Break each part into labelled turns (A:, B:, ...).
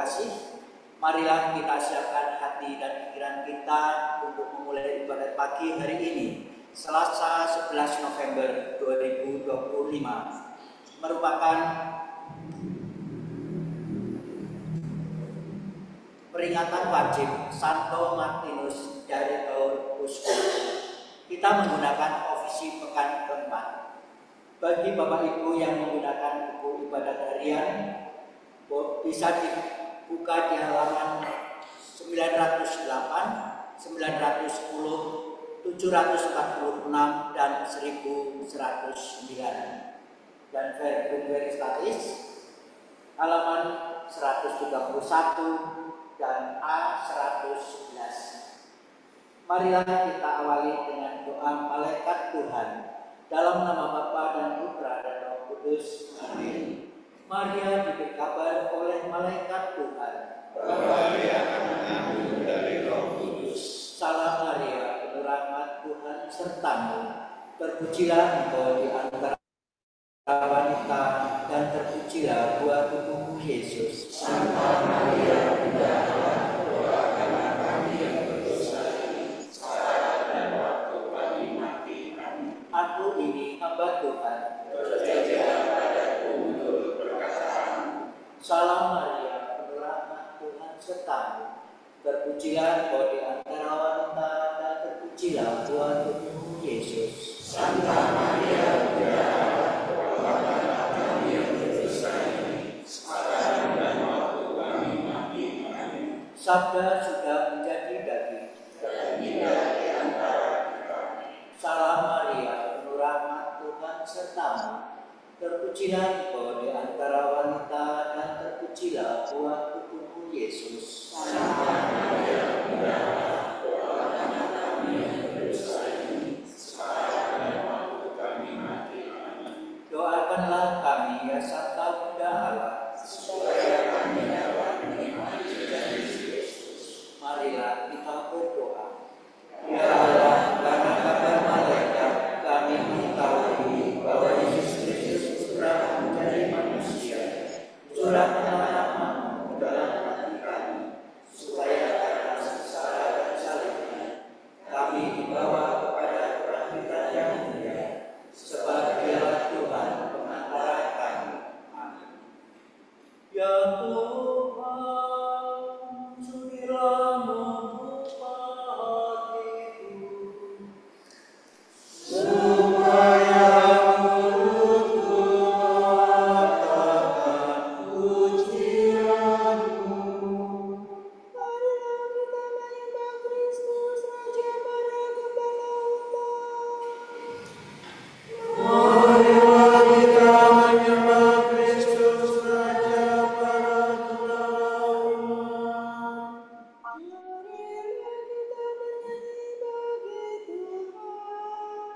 A: kasih, marilah kita siapkan hati dan pikiran kita untuk memulai ibadat pagi hari ini, Selasa 11 November 2025, merupakan peringatan wajib Santo Martinus dari tahun Uskup. Kita menggunakan ofisi pekan keempat. Bagi Bapak Ibu yang menggunakan buku ibadat harian, bisa dibuka di halaman 908, 910, 746, dan 1109. Dan Verbum Veritatis halaman 131 dan A111. Marilah kita awali dengan doa malaikat Tuhan. Dalam nama Bapa dan Putra dan Roh Kudus. Amin. Maria diberi kabar oleh malaikat Tuhan.
B: Maria akan mengandung dari Roh Kudus.
A: Salam Maria, penuh rahmat Tuhan sertamu. Terpujilah engkau di antara wanita dan terpujilah buah tubuhmu Yesus.
B: Santa Maria, Bunda Allah, doakanlah kami yang berdosa ini, sekarang dan waktu kami mati. Amin.
A: Aku ini hamba Tuhan.
B: Berjadilah padaku menurut perkataanmu.
A: Salam Maria, penuh rahmat Tuhan sertamu. Terpujilah engkau di antara wanita dan terpujilah buah tubuhmu Yesus.
B: Santa Maria, Bunda Allah, doakanlah kami yang berdosa ini, sekarang dan waktu kami mati. Amin.
A: Sabda sudah menjadi daging.
B: Dan tinggal di antara kita.
A: Salam Maria, penuh rahmat Tuhan sertamu. Terpujilah engkau di antara wanita dan terpujilah buah tubuhmu Yesus.
B: Santa Maria, Bunda Allah, doakanlah kami yang berdosa ini, sekarang dan waktu kami mati. Amin.
A: Doakanlah kami ya Santa Bunda Allah,
B: Supaya kami dapat menikmati janji Kristus.
A: marilah kita berdoa. Ya Allah, karena kabar malaikat kami mengetahui bahwa Yesus Kristus telah menjadi manusia. Curahkanlah rahmat-Mu dalam hati kami, supaya karena sengsara dan salibnya kami dibawa kepada kebangkitan yang mulia, sebab Dialah Tuhan pengantara kami. Amin. Ya Tuhan, sudilah membuka hatiku, supaya mulutku mengatakan pujian-Mu. Marilah kita menyembah Kristus, Raja para Gembala umat. Marilah kita menyembah Kristus, Raja para Gembala umat. Marilah kita bernyanyi bagi Tuhan,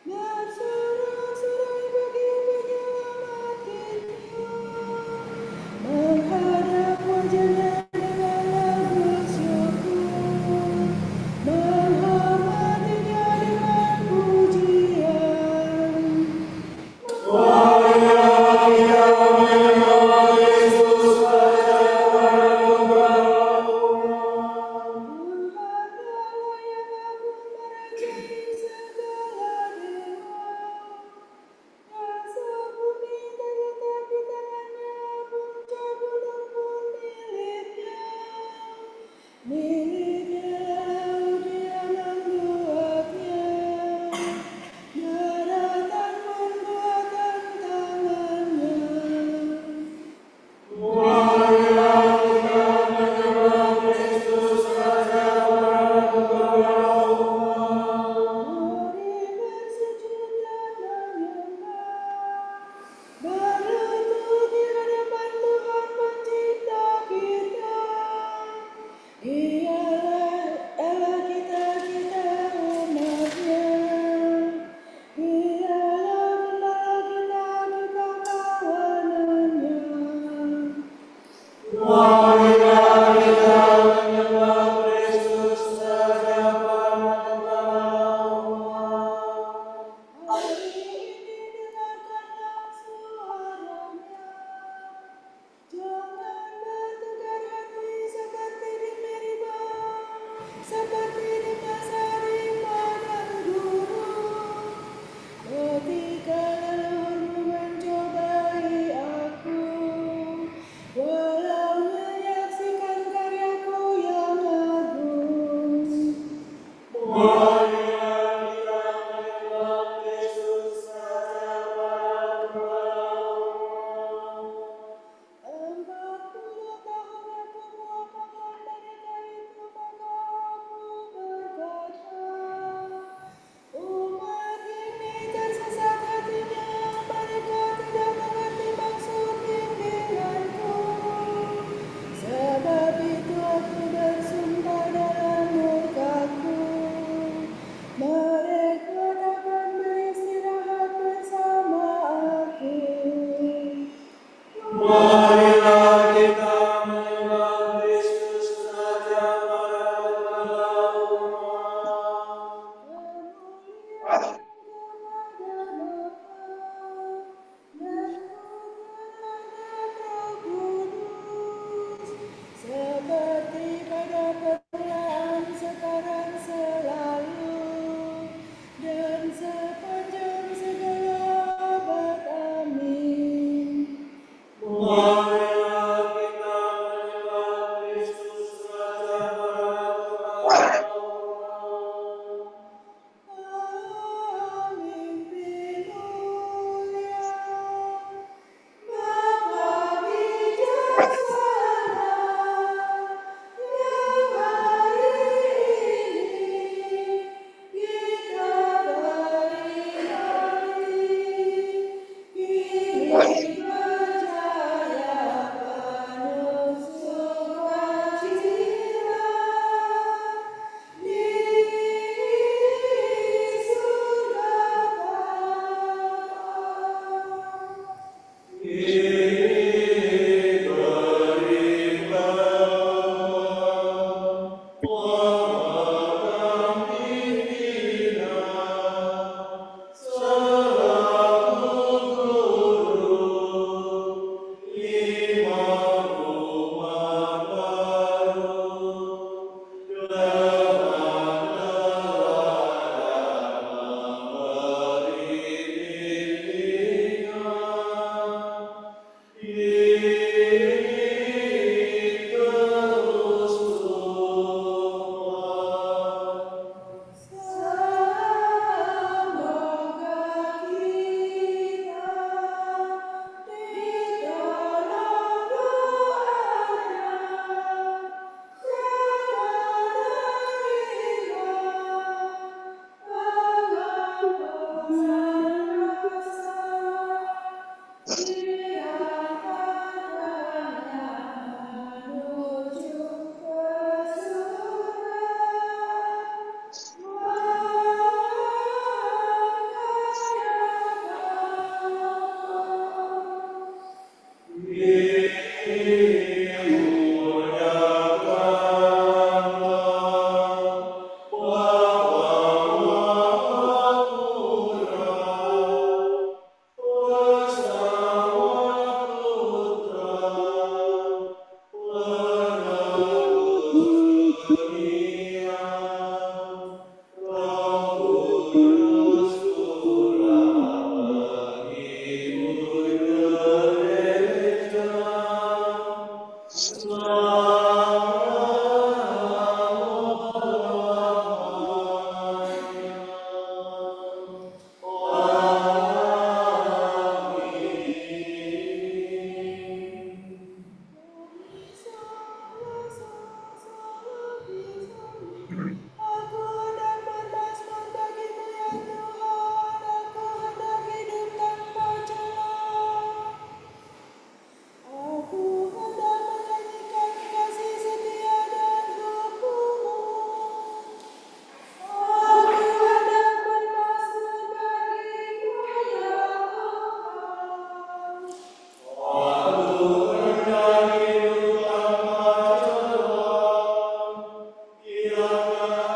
A: bersorak-sorai bagi penyelamat kita, menghadap wajah-Nya dengan lagu syukur, menghormati-Nya dengan pujian. Marilah kita menyembah Kristus, Raja para Gembala umat. Tuhan Allah yang agung merajai segala dewa, rasa bumi terletak di tangan-Nya, puncak gunung pun milik-Nya. Milik-Nya laut Dia membuatnya, daratan pun buatan tangan-Nya. Marilah kita menyembah Kristus, Raja para Gembala umat. Mari bersujud dan menyembah, berlutut di hadapan Tuhan Pencipta kita. Ialah Allah kita umat-Nya. Ialah Gembala kita kawanan-Nya. Marilah kita menyembah Kristus, Raja para Gembala umat. Hari ini dengarkanlah suara-Nya. Jangan bertukar
C: seperti di masa Rima dan Guru. Ketika leluhurmu mencobai aku, walau menyaksikan karyaku yang agung. Sebab itu aku bersumpah dalam murkaku, mereka dapat beristirahat bersama aku.
B: Marilah kita menyembah Kristus Raja para umat.
C: Seperti pada permulaan, sekarang, selalu, dan sepanjang segala abad. Amin.
B: Marilah kita menyembah Kristus Raja para umat.
C: Pemimpin mulia, Bapa bijaksana, yang hari ini kita beri hati, kini percaya penuh sukacita. Di surga
B: Kiranya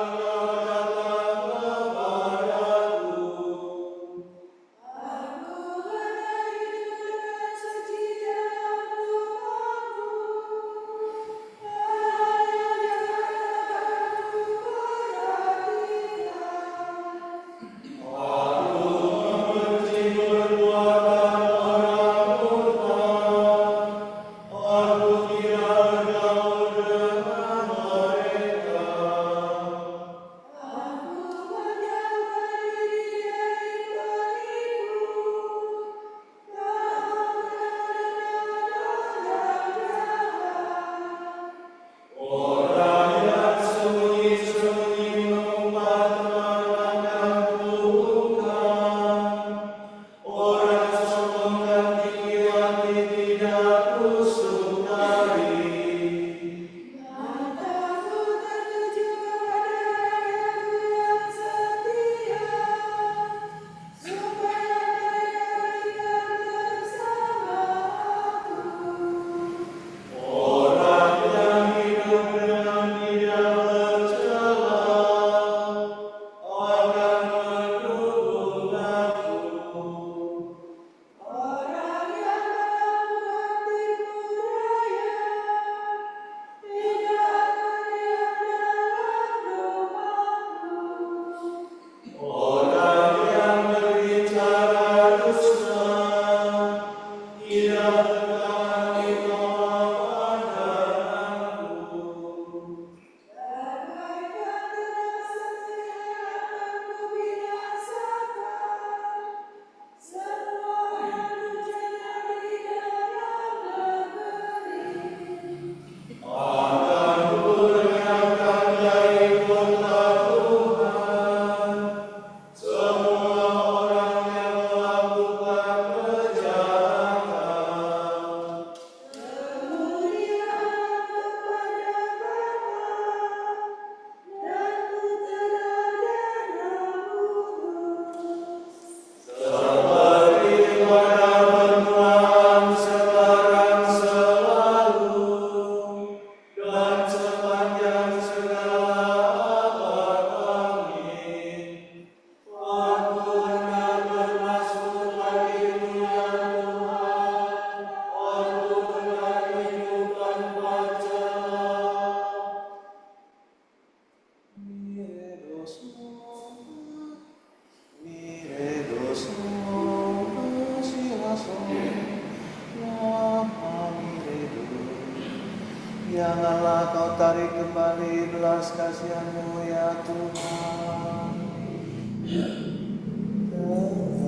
D: tarik kembali belas kasihan-Mu ya Tuhan.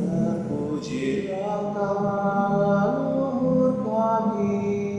D: Terpujilah Engkau leluhur kami.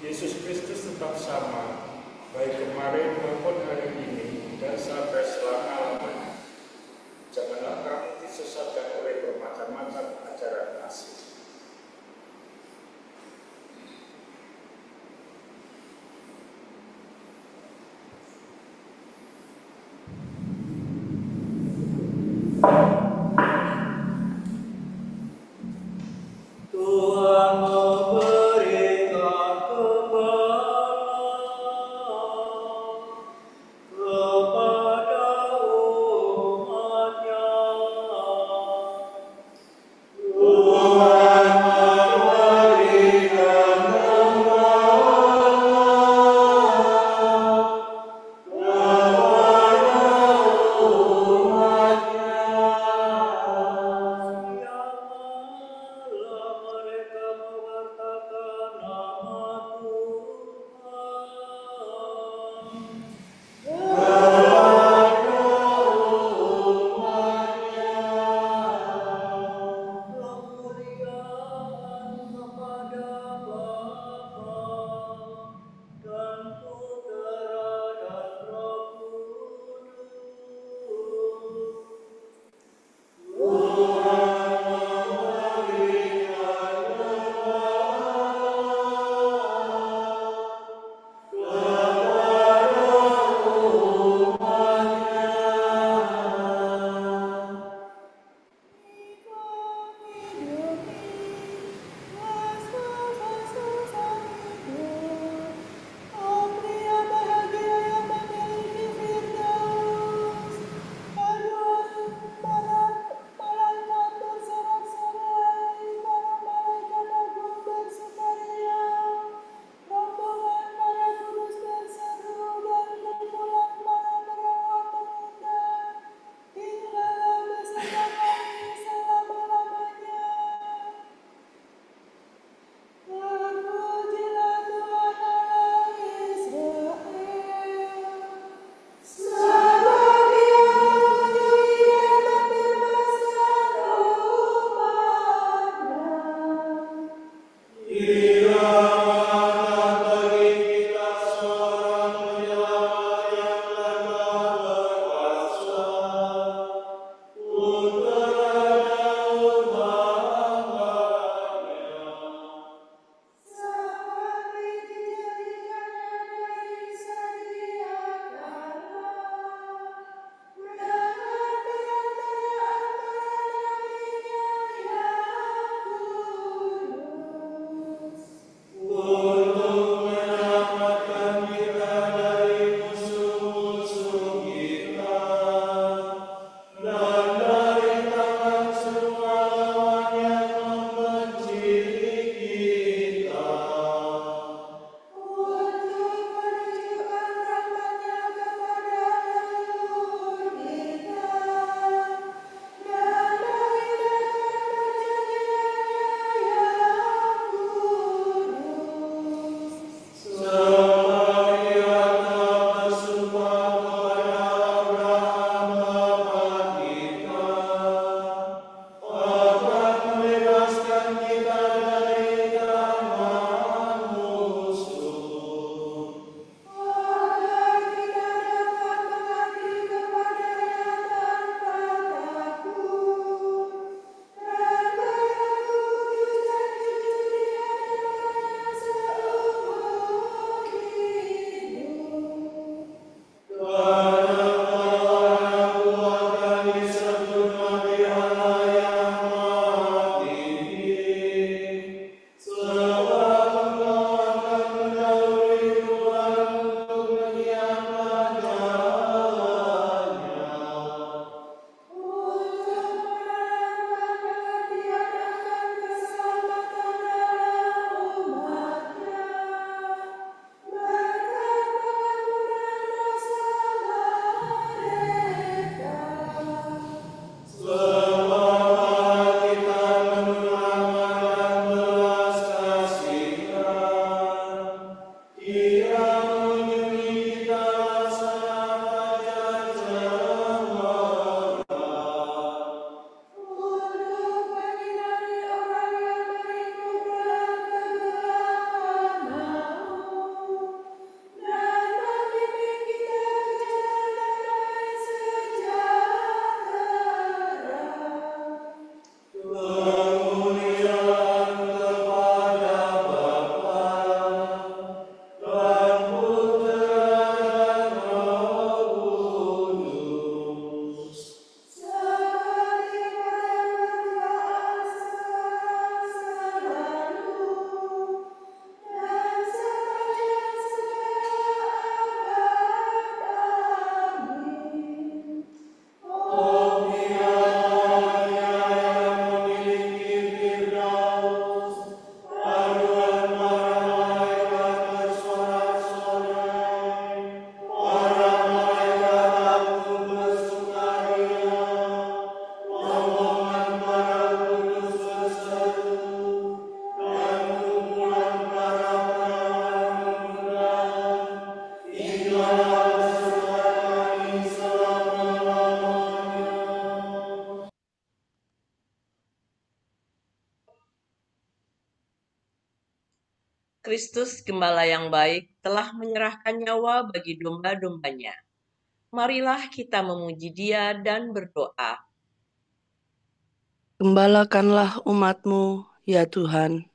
B: Yesus Kristus tetap sama, baik kemarin maupun hari ini dan sampai selama-lamanya. Janganlah kamu disesatkan oleh bermacam-macam ajaran asing.
A: Tuhan memberikan kepada umatnya. Tuhan
E: Kristus, Gembala yang baik, telah menyerahkan nyawa bagi domba-dombanya. Marilah kita memuji Dia dan berdoa.
C: Gembalakanlah umat-Mu, ya Tuhan.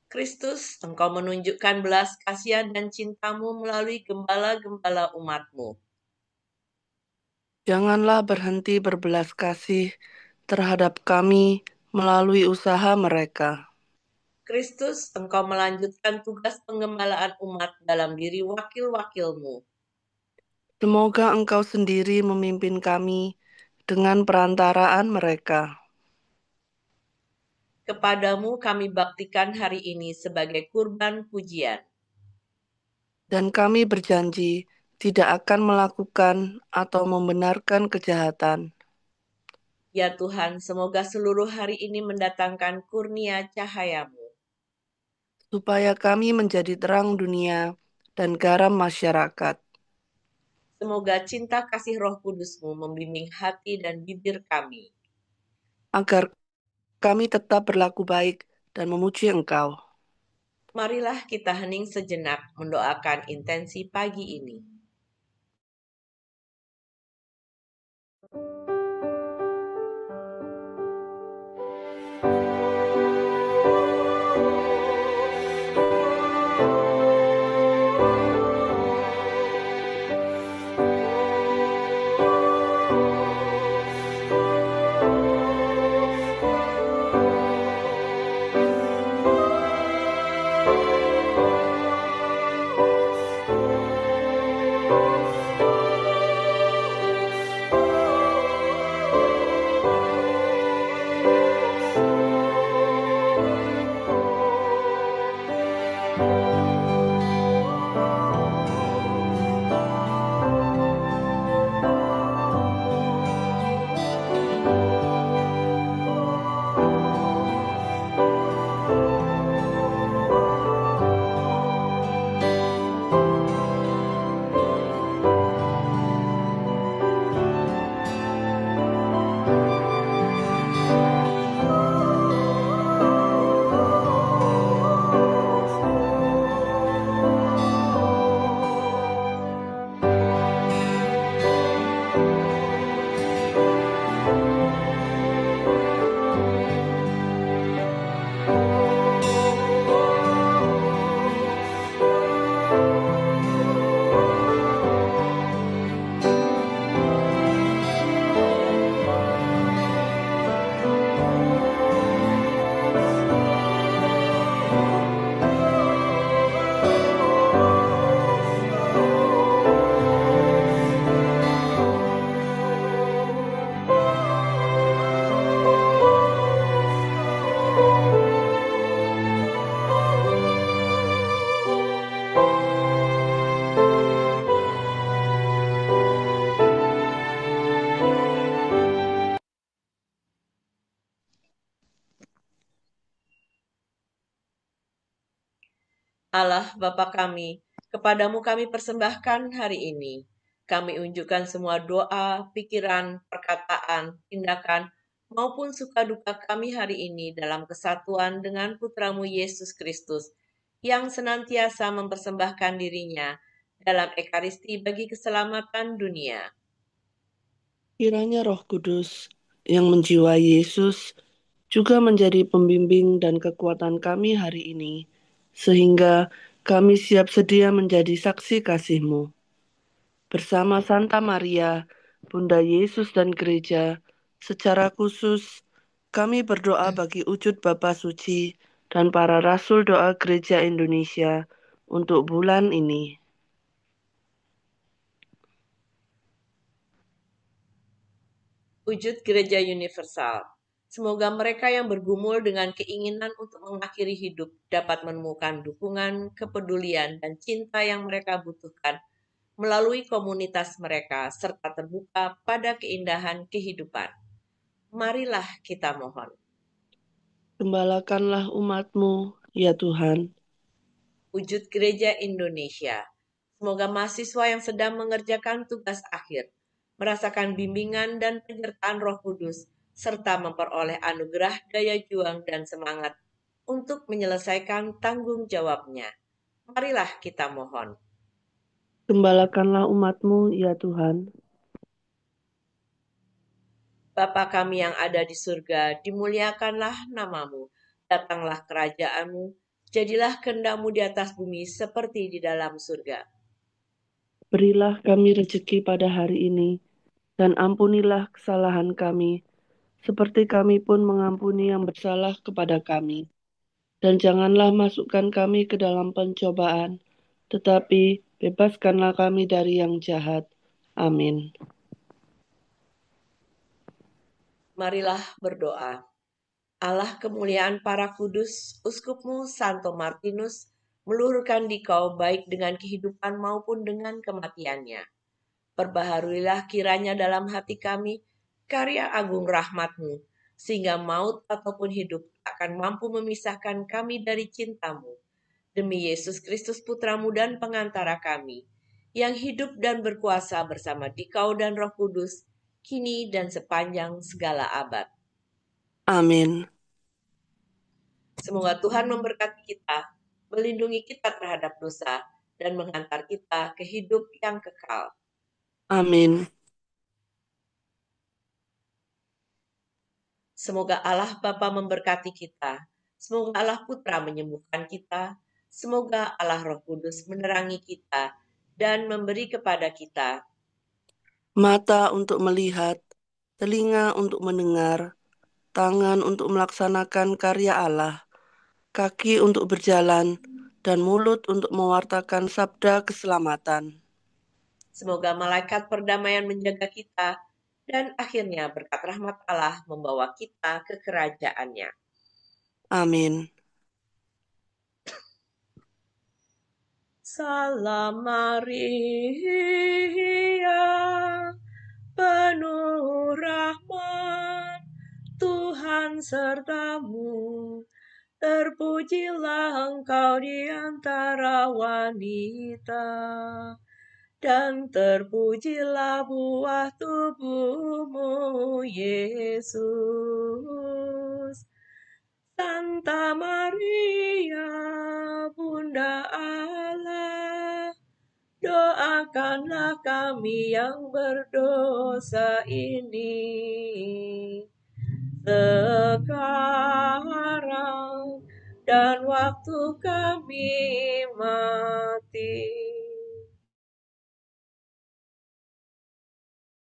E: Kristus, Engkau menunjukkan belas kasihan dan cinta-Mu melalui gembala-gembala umat-Mu.
C: Janganlah berhenti berbelas kasih terhadap kami melalui usaha mereka.
E: Kristus, Engkau melanjutkan tugas penggembalaan umat dalam diri wakil-wakil-Mu.
C: Semoga Engkau sendiri memimpin kami dengan perantaraan mereka.
E: Kepadamu kami baktikan hari ini sebagai kurban pujian.
C: Dan kami berjanji tidak akan melakukan atau membenarkan kejahatan.
E: Ya Tuhan, semoga seluruh hari ini mendatangkan kurnia cahaya-Mu.
C: Supaya kami menjadi terang dunia dan garam masyarakat.
E: Semoga cinta kasih Roh Kudus-Mu membimbing hati dan bibir kami.
C: Agar kami tetap berlaku baik dan memuji Engkau.
E: Marilah kita hening sejenak mendoakan intensi pagi ini. Allah Bapa kami, kepadamu kami persembahkan hari ini. Kami unjukkan semua doa, pikiran, perkataan, tindakan, maupun suka duka kami hari ini dalam kesatuan dengan Putramu Yesus Kristus, yang senantiasa mempersembahkan dirinya dalam Ekaristi bagi keselamatan dunia.
C: Kiranya Roh Kudus yang menjiwai Yesus juga menjadi pembimbing dan kekuatan kami hari ini, sehingga kami siap sedia menjadi saksi kasih-Mu. Bersama Santa Maria, Bunda Yesus dan Gereja, secara khusus kami berdoa bagi wujud Bapa Suci dan para Rasul Doa Gereja Indonesia untuk bulan ini.
E: Wujud Gereja Universal. Semoga mereka yang bergumul dengan keinginan untuk mengakhiri hidup dapat menemukan dukungan, kepedulian, dan cinta yang mereka butuhkan melalui komunitas mereka serta terbuka pada keindahan kehidupan. Marilah kita mohon.
C: Gembalakanlah umat-Mu, ya Tuhan.
E: Wujud Gereja Indonesia. Semoga mahasiswa yang sedang mengerjakan tugas akhir merasakan bimbingan dan penyertaan Roh Kudus serta memperoleh anugerah daya juang dan semangat untuk menyelesaikan tanggung jawabnya. Marilah kita mohon.
C: Gembalakanlah umat-Mu, ya Tuhan.
E: Bapa kami yang ada di surga, dimuliakanlah nama-Mu. Datanglah kerajaan-Mu, jadilah kehendak-Mu di atas bumi seperti di dalam surga.
C: Berilah kami rezeki pada hari ini, dan ampunilah kesalahan kami, seperti kami pun mengampuni yang bersalah kepada kami. Dan janganlah masukkan kami ke dalam pencobaan, tetapi bebaskanlah kami dari yang jahat. Amin.
E: Marilah berdoa. Allah kemuliaan para kudus, uskupmu Santo Martinus, meluhurkan dikau baik dengan kehidupan maupun dengan kematiannya. Perbaharuilah kiranya dalam hati kami karya agung rahmat-Mu, sehingga maut ataupun hidup akan mampu memisahkan kami dari cinta-Mu. Demi Yesus Kristus Putra-Mu dan pengantara kami, yang hidup dan berkuasa bersama Dikau dan Roh Kudus, kini dan sepanjang segala abad.
C: Amin.
E: Semoga Tuhan memberkati kita, melindungi kita terhadap dosa, dan menghantar kita ke hidup yang kekal.
C: Amin.
E: Semoga Allah Bapa memberkati kita. Semoga Allah Putra menyembuhkan kita. Semoga Allah Roh Kudus menerangi kita dan memberi kepada kita
C: Mata untuk melihat, telinga untuk mendengar, tangan untuk melaksanakan karya Allah, kaki untuk berjalan, dan mulut untuk mewartakan sabda keselamatan.
E: Semoga malaikat perdamaian menjaga kita, dan akhirnya berkat rahmat Allah membawa kita ke kerajaannya.
C: Amin.
E: Salam Maria, penuh rahmat, Tuhan sertamu. Terpujilah engkau di antara wanita, dan terpujilah buah tubuhmu, Yesus. Santa Maria, Bunda Allah, doakanlah kami yang berdosa ini, sekarang dan waktu kami mati.